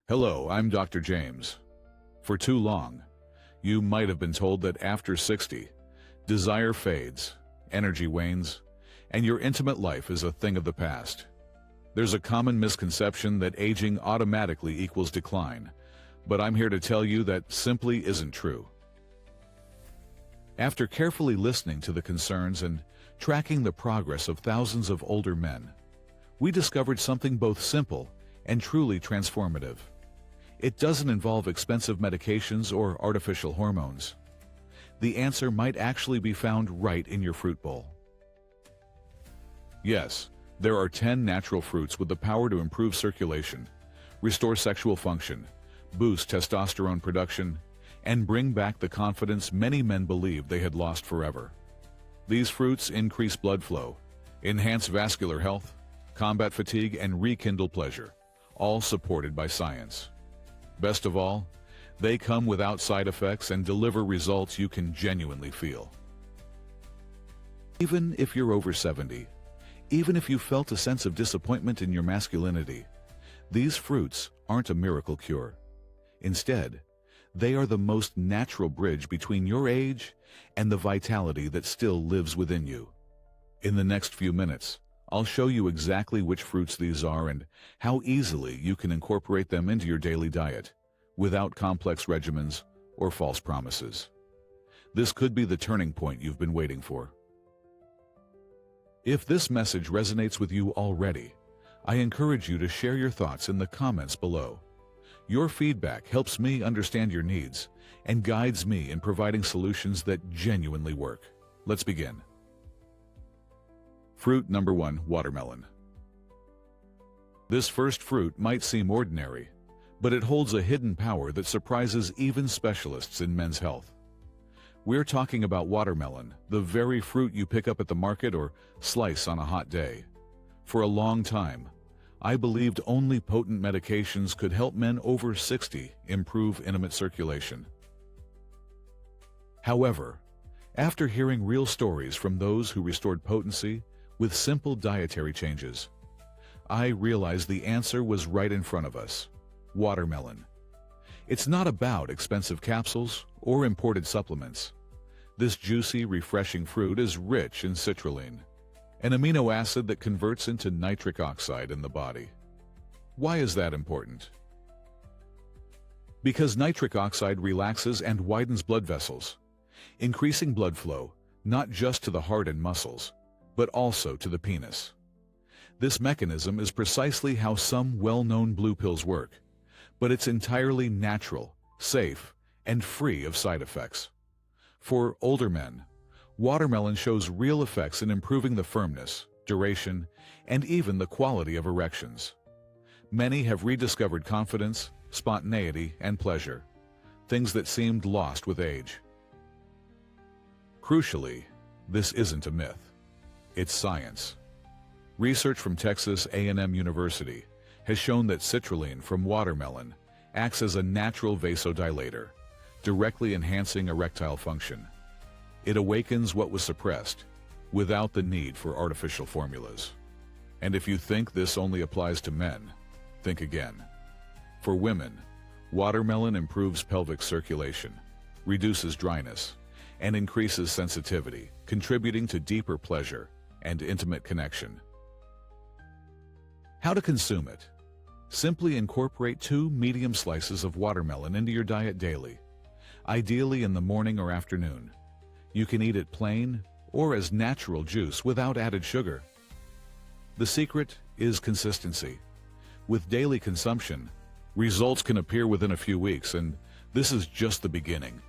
Hello, I'm Dr. James. For too long, you might have been told that after 60, desire fades, energy wanes, and your intimate life is a thing of the past. There's a common misconception that aging automatically equals decline, but I'm here to tell you that simply isn't true. After carefully listening to the concerns and tracking the progress of thousands of older men, we discovered something both simple and truly transformative. It doesn't involve expensive medications or artificial hormones. The answer might actually be found right in your fruit bowl. Yes, there are 10 natural fruits with the power to improve circulation, restore sexual function, boost testosterone production, and bring back the confidence many men believed they had lost forever. These fruits increase blood flow, enhance vascular health, combat fatigue, and rekindle pleasure, all supported by science. Best of all, they come without side effects and deliver results you can genuinely feel. Even if you're over 70, even if you felt a sense of disappointment in your masculinity, these fruits aren't a miracle cure. Instead, they are the most natural bridge between your age and the vitality that still lives within you. In the next few minutes, I'll show you exactly which fruits these are and how easily you can incorporate them into your daily diet, without complex regimens or false promises. This could be the turning point you've been waiting for. If this message resonates with you already, I encourage you to share your thoughts in the comments below. Your feedback helps me understand your needs and guides me in providing solutions that genuinely work. Let's begin. Fruit number 1, watermelon. This first fruit might seem ordinary, but it holds a hidden power that surprises even specialists in men's health. We're talking about watermelon, the very fruit you pick up at the market or slice on a hot day. For a long time, I believed only potent medications could help men over 60 improve intimate circulation. However, after hearing real stories from those who restored potency with simple dietary changes, I realized the answer was right in front of us: watermelon. It's not about expensive capsules or imported supplements. This juicy, refreshing fruit is rich in citrulline, an amino acid that converts into nitric oxide in the body. Why is that important? Because nitric oxide relaxes and widens blood vessels, increasing blood flow not just to the heart and muscles, but also to the penis. This mechanism is precisely how some well-known blue pills work, but it's entirely natural, safe, and free of side effects. For older men, watermelon shows real effects in improving the firmness, duration, and even the quality of erections. Many have rediscovered confidence, spontaneity, and pleasure, things that seemed lost with age. Crucially, this isn't a myth. It's science. Research from Texas A&M University has shown that citrulline from watermelon acts as a natural vasodilator, directly enhancing erectile function. It awakens what was suppressed, without the need for artificial formulas. And if you think this only applies to men, think again. For women, watermelon improves pelvic circulation, reduces dryness, and increases sensitivity, contributing to deeper pleasure and intimate connection. How to consume it? Simply incorporate 2 medium slices of watermelon into your diet daily, ideally in the morning or afternoon. You can eat it plain or as natural juice without added sugar. The secret is consistency. With daily consumption, results can appear within a few weeks, and this is just the beginning.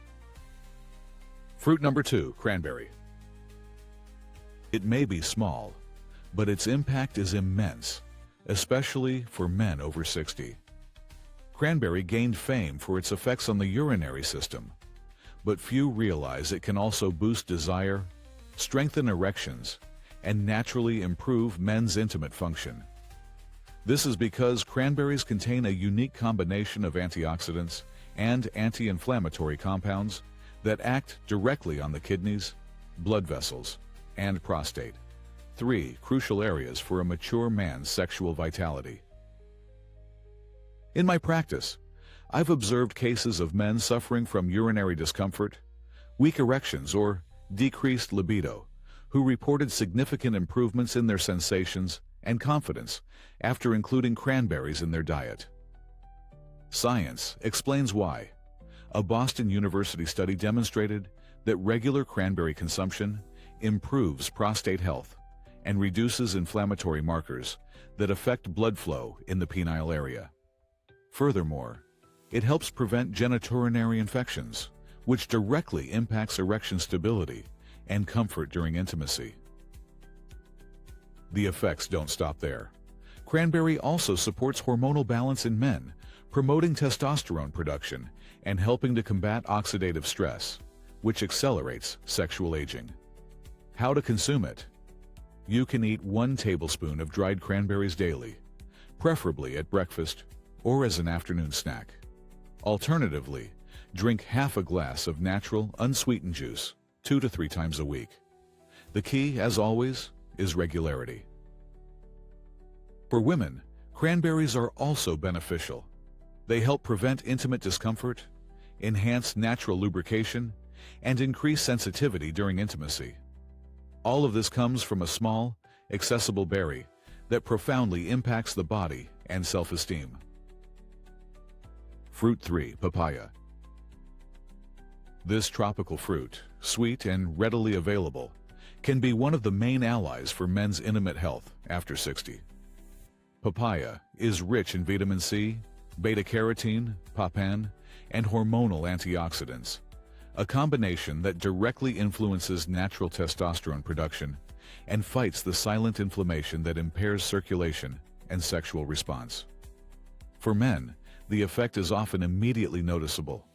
Fruit number 2, cranberry. It may be small, but its impact is immense, especially for men over 60. Cranberry gained fame for its effects on the urinary system, but few realize it can also boost desire, strengthen erections, and naturally improve men's intimate function. This is because cranberries contain a unique combination of antioxidants and anti-inflammatory compounds that act directly on the kidneys, blood vessels, and prostate, 3 crucial areas for a mature man's sexual vitality. In my practice, I've observed cases of men suffering from urinary discomfort, weak erections, or decreased libido, who reported significant improvements in their sensations and confidence after including cranberries in their diet. Science explains why. A Boston University study demonstrated that regular cranberry consumption improves prostate health and reduces inflammatory markers that affect blood flow in the penile area. Furthermore, it helps prevent genitourinary infections, which directly impacts erection stability and comfort during intimacy. The effects don't stop there. Cranberry also supports hormonal balance in men, promoting testosterone production and helping to combat oxidative stress, which accelerates sexual aging. How to consume it? You can eat 1 tablespoon of dried cranberries daily, preferably at breakfast or as an afternoon snack. Alternatively, drink half a glass of natural, unsweetened juice 2 to 3 times a week. The key, as always, is regularity. For women, cranberries are also beneficial. They help prevent intimate discomfort, enhance natural lubrication, and increase sensitivity during intimacy. All of this comes from a small, accessible berry that profoundly impacts the body and self-esteem. Fruit 3. Papaya. This tropical fruit, sweet and readily available, can be one of the main allies for men's intimate health after 60. Papaya is rich in vitamin C, beta-carotene, papain, and hormonal antioxidants, a combination that directly influences natural testosterone production and fights the silent inflammation that impairs circulation and sexual response. For men, the effect is often immediately noticeable.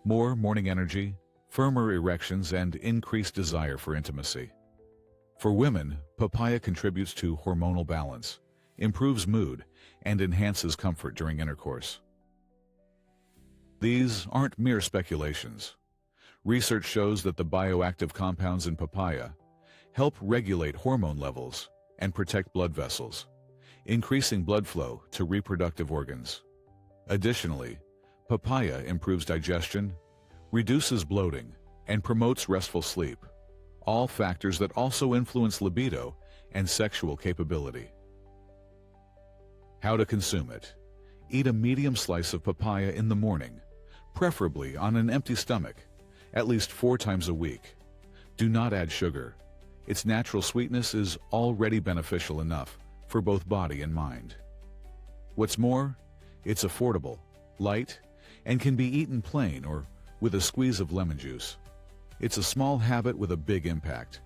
More morning energy, firmer erections, and increased desire for intimacy. For women, papaya contributes to hormonal balance, improves mood, and enhances comfort during intercourse. These aren't mere speculations. Research shows that the bioactive compounds in papaya help regulate hormone levels and protect blood vessels, increasing blood flow to reproductive organs. Additionally, papaya improves digestion, reduces bloating, and promotes restful sleep, all factors that also influence libido and sexual capability. How to consume it? Eat a medium slice of papaya in the morning, preferably on an empty stomach, at least 4 times a week. Do not add sugar. Its natural sweetness is already beneficial enough for both body and mind. What's more, it's affordable, light, and can be eaten plain or with a squeeze of lemon juice. It's a small habit with a big impact.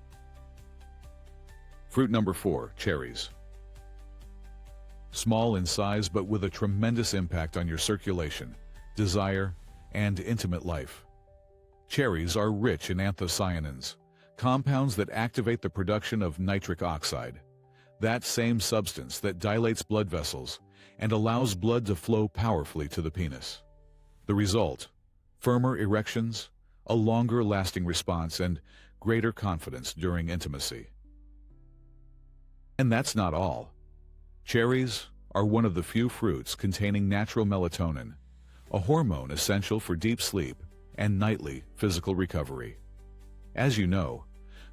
Fruit number 4, cherries. Small in size but with a tremendous impact on your circulation, desire, and intimate life. Cherries are rich in anthocyanins, compounds that activate the production of nitric oxide, that same substance that dilates blood vessels and allows blood to flow powerfully to the penis. The result: firmer erections, a longer lasting response, and greater confidence during intimacy. And that's not all. Cherries are one of the few fruits containing natural melatonin, a hormone essential for deep sleep and nightly physical recovery. As you know,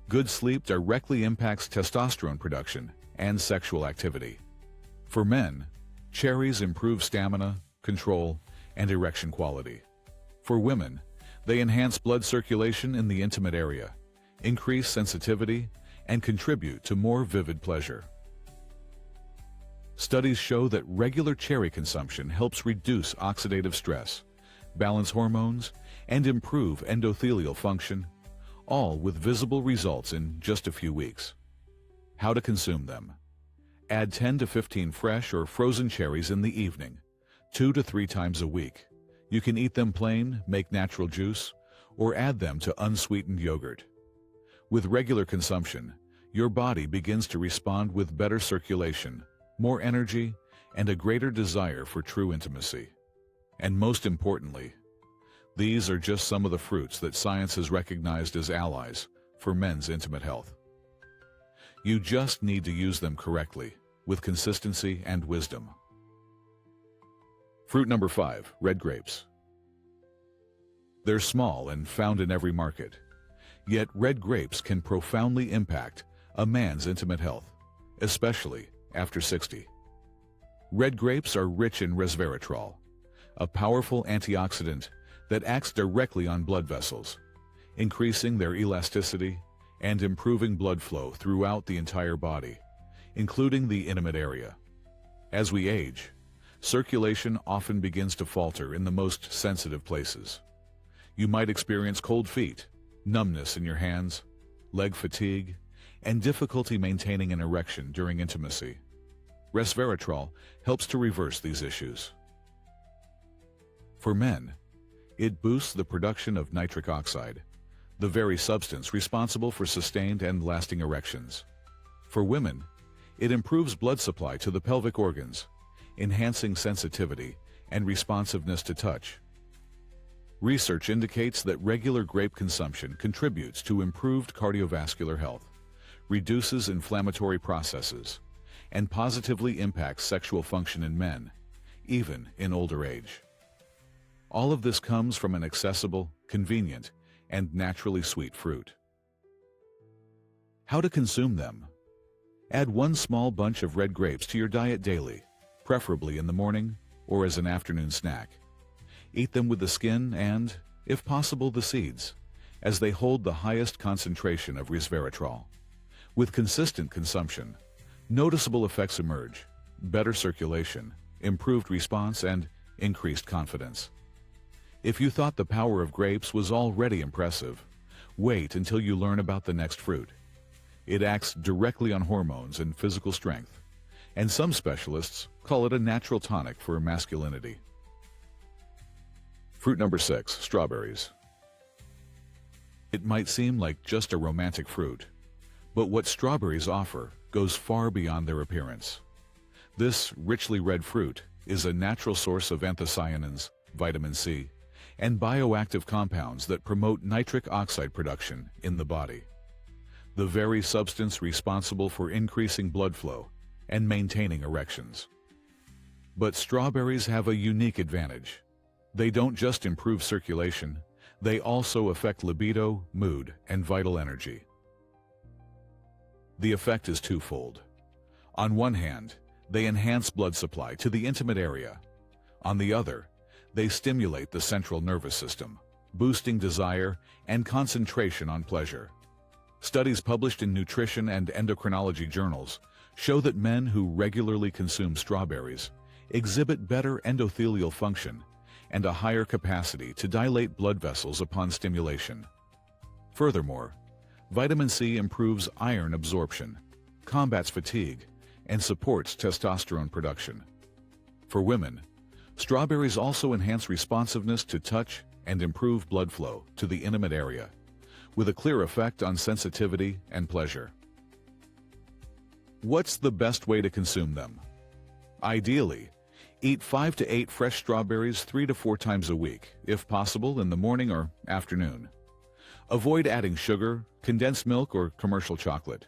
good sleep directly impacts testosterone production and sexual activity. For men, cherries improve stamina, control, and erection quality. For women, they enhance blood circulation in the intimate area, increase sensitivity, and contribute to more vivid pleasure. Studies show that regular cherry consumption helps reduce oxidative stress, balance hormones, and improve endothelial function, all with visible results in just a few weeks. How to consume them? Add 10 to 15 fresh or frozen cherries in the evening, 2 to 3 times a week. You can eat them plain, make natural juice, or add them to unsweetened yogurt. With regular consumption, your body begins to respond with better circulation, more energy, and a greater desire for true intimacy. And most importantly, these are just some of the fruits that science has recognized as allies for men's intimate health. You just need to use them correctly, with consistency and wisdom. Fruit number 5, red grapes. They're small and found in every market. Yet red grapes can profoundly impact a man's intimate health, especially after 60. Red grapes are rich in resveratrol, a powerful antioxidant that acts directly on blood vessels, increasing their elasticity and improving blood flow throughout the entire body, including the intimate area. As we age, circulation often begins to falter in the most sensitive places. You might experience cold feet, numbness in your hands, leg fatigue, and difficulty maintaining an erection during intimacy. Resveratrol helps to reverse these issues. For men, it boosts the production of nitric oxide, the very substance responsible for sustained and lasting erections. For women, it improves blood supply to the pelvic organs, enhancing sensitivity and responsiveness to touch. Research indicates that regular grape consumption contributes to improved cardiovascular health, reduces inflammatory processes, and positively impacts sexual function in men, even in older age. All of this comes from an accessible, convenient, and naturally sweet fruit. How to consume them? Add one small bunch of red grapes to your diet daily, preferably in the morning or as an afternoon snack. Eat them with the skin and, if possible, the seeds, as they hold the highest concentration of resveratrol. With consistent consumption, noticeable effects emerge: better circulation, improved response, and increased confidence. If you thought the power of grapes was already impressive, wait until you learn about the next fruit. It acts directly on hormones and physical strength, and some specialists call it a natural tonic for masculinity. Fruit number 6, strawberries. It might seem like just a romantic fruit, but what strawberries offer goes far beyond their appearance. This richly red fruit is a natural source of anthocyanins, vitamin C, and bioactive compounds that promote nitric oxide production in the body, the very substance responsible for increasing blood flow and maintaining erections. But strawberries have a unique advantage. They don't just improve circulation, they also affect libido, mood, and vital energy. The effect is twofold. On one hand, they enhance blood supply to the intimate area. On the other, they stimulate the central nervous system, boosting desire and concentration on pleasure. Studies published in nutrition and endocrinology journals show that men who regularly consume strawberries exhibit better endothelial function and a higher capacity to dilate blood vessels upon stimulation. Furthermore, vitamin C improves iron absorption, combats fatigue, and supports testosterone production. For women, strawberries also enhance responsiveness to touch and improve blood flow to the intimate area, with a clear effect on sensitivity and pleasure. What's the best way to consume them? Ideally, eat 5 to 8 fresh strawberries 3 to 4 times a week, if possible in the morning or afternoon. Avoid adding sugar, condensed milk, or commercial chocolate.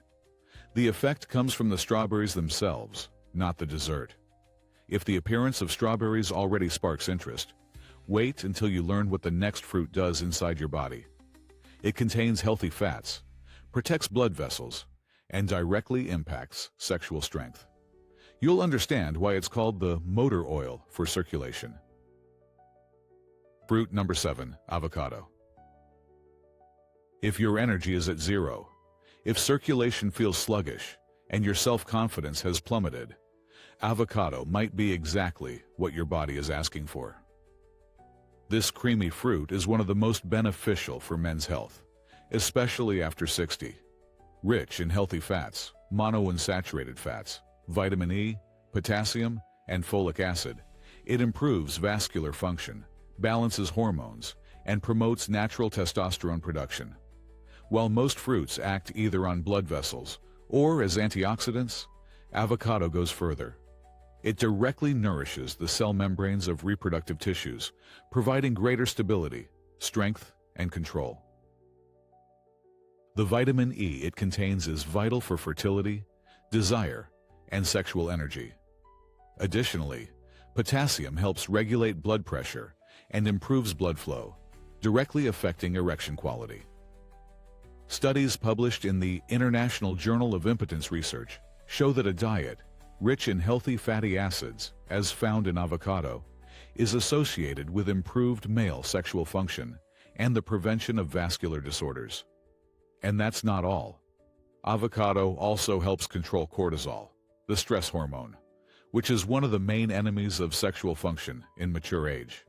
The effect comes from the strawberries themselves, not the dessert. If the appearance of strawberries already sparks interest, wait until you learn what the next fruit does inside your body. It contains healthy fats, protects blood vessels, and directly impacts sexual strength. You'll understand why it's called the motor oil for circulation. Fruit number 7, avocado. If your energy is at zero, if circulation feels sluggish, and your self-confidence has plummeted, avocado might be exactly what your body is asking for. This creamy fruit is one of the most beneficial for men's health, especially after 60. Rich in healthy fats, monounsaturated fats, vitamin E, potassium, and folic acid, it improves vascular function, balances hormones, and promotes natural testosterone production. While most fruits act either on blood vessels or as antioxidants, avocado goes further. It directly nourishes the cell membranes of reproductive tissues, providing greater stability, strength, and control. The vitamin E it contains is vital for fertility, desire, and sexual energy. Additionally, Potassium helps regulate blood pressure and improves blood flow, directly affecting erection quality. Studies published in the International Journal of Impotence Research show that a diet rich in healthy fatty acids, as found in avocado, is associated with improved male sexual function and the prevention of vascular disorders. And that's not all. Avocado also helps control cortisol, the stress hormone, which is one of the main enemies of sexual function in mature age.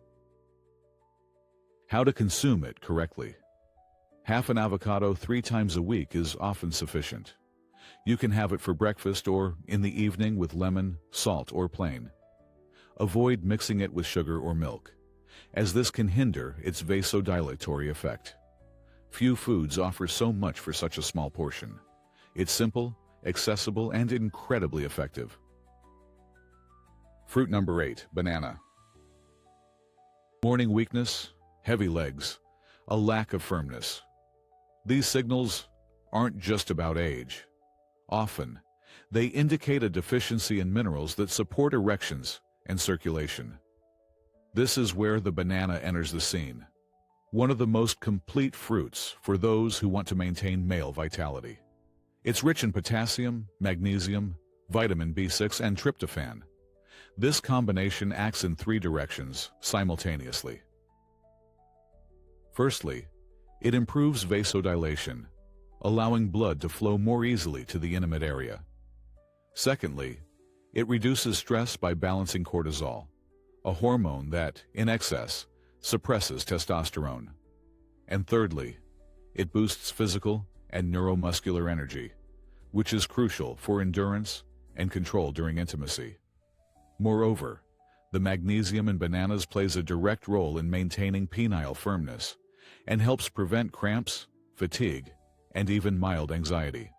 How to consume it correctly. Half an avocado 3 times a week is often sufficient. You can have it for breakfast or in the evening with lemon, salt, or plain. Avoid mixing it with sugar or milk, as this can hinder its vasodilatory effect. Few foods offer so much for such a small portion. It's simple, accessible, and incredibly effective. Fruit number 8, banana. Morning weakness, heavy legs, a lack of firmness. These signals aren't just about age. Often, they indicate a deficiency in minerals that support erections and circulation. This is where the banana enters the scene, one of the most complete fruits for those who want to maintain male vitality. It's rich in potassium, magnesium, vitamin B6, and tryptophan. This combination acts in 3 directions simultaneously. Firstly, it improves vasodilation, allowing blood to flow more easily to the intimate area. Secondly, it reduces stress by balancing cortisol, a hormone that, in excess, suppresses testosterone. And thirdly, it boosts physical and neuromuscular energy, which is crucial for endurance and control during intimacy. Moreover, the magnesium in bananas plays a direct role in maintaining penile firmness and helps prevent cramps, fatigue, and even mild anxiety.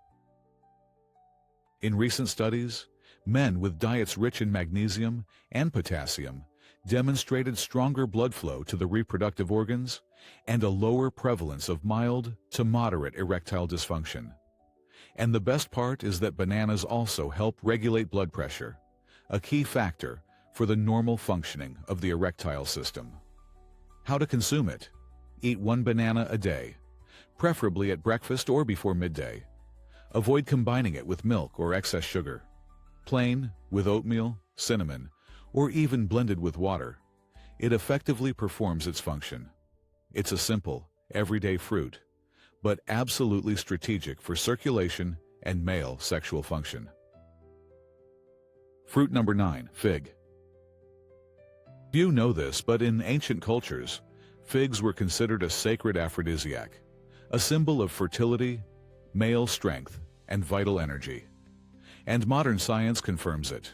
In recent studies, men with diets rich in magnesium and potassium demonstrated stronger blood flow to the reproductive organs and a lower prevalence of mild to moderate erectile dysfunction. And the best part is that bananas also help regulate blood pressure, a key factor for the normal functioning of the erectile system. How to consume it? Eat 1 banana a day, preferably at breakfast or before midday. Avoid combining it with milk or excess sugar. Plain, with oatmeal, cinnamon, or even blended with water, it effectively performs its function. It's a simple, everyday fruit, but absolutely strategic for circulation and male sexual function. Fruit number 9, fig. Few know this, but in ancient cultures, figs were considered a sacred aphrodisiac, a symbol of fertility, male strength, and vital energy. And modern science confirms it.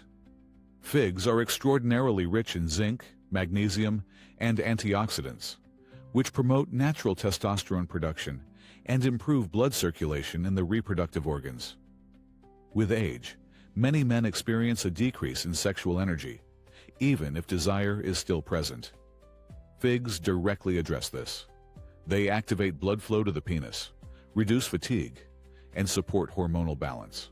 Figs are extraordinarily rich in zinc, magnesium, and antioxidants, which promote natural testosterone production and improve blood circulation in the reproductive organs. With age, many men experience a decrease in sexual energy, even if desire is still present. Figs directly address this. They activate blood flow to the penis, reduce fatigue, and support hormonal balance.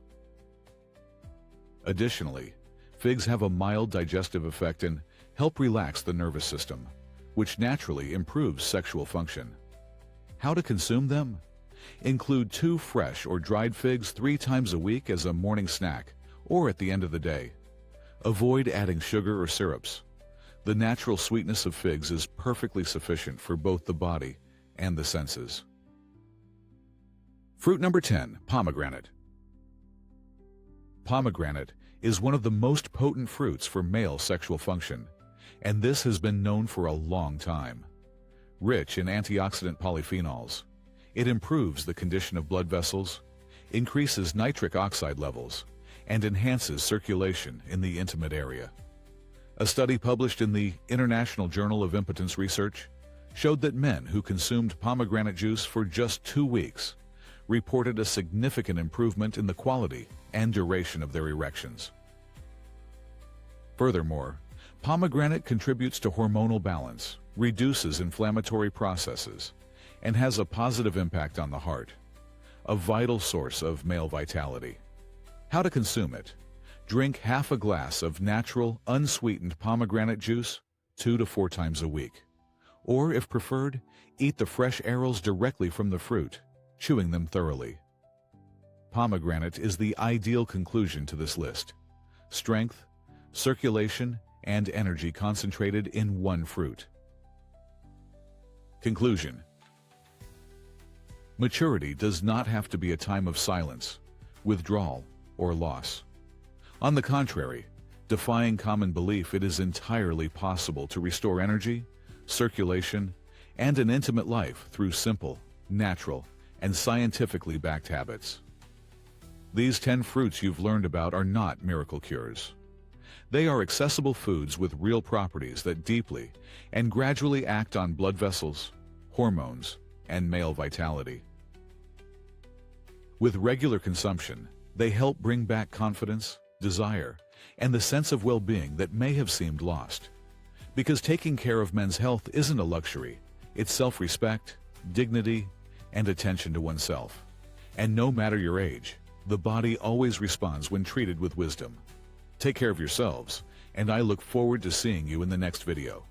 Additionally, figs have a mild digestive effect and help relax the nervous system, which naturally improves sexual function. How to consume them? Include 2 fresh or dried figs 3 times a week as a morning snack or at the end of the day. Avoid adding sugar or syrups. The natural sweetness of figs is perfectly sufficient for both the body and the senses. Fruit number 10, pomegranate. Pomegranate is one of the most potent fruits for male sexual function, and this has been known for a long time. Rich in antioxidant polyphenols, it improves the condition of blood vessels, increases nitric oxide levels, and enhances circulation in the intimate area. A study published in the International Journal of Impotence Research showed that men who consumed pomegranate juice for just 2 weeks reported a significant improvement in the quality and duration of their erections. Furthermore, pomegranate contributes to hormonal balance, reduces inflammatory processes, and has a positive impact on the heart, a vital source of male vitality. How to consume it? Drink half a glass of natural, unsweetened pomegranate juice 2 to 4 times a week. Or, if preferred, eat the fresh arils directly from the fruit, chewing them thoroughly. Pomegranate is the ideal conclusion to this list. Strength, circulation, and energy concentrated in one fruit. Conclusion. Maturity does not have to be a time of silence, withdrawal, or loss. On the contrary, defying common belief, it is entirely possible to restore energy, circulation, and an intimate life through simple, natural, and scientifically backed habits. These 10 fruits you've learned about are not miracle cures. They are accessible foods with real properties that deeply and gradually act on blood vessels, hormones, and male vitality. With regular consumption, they help bring back confidence, desire, and the sense of well-being that may have seemed lost. Because taking care of men's health isn't a luxury, it's self-respect, dignity, and attention to oneself. And no matter your age, the body always responds when treated with wisdom. Take care of yourselves, and I look forward to seeing you in the next video.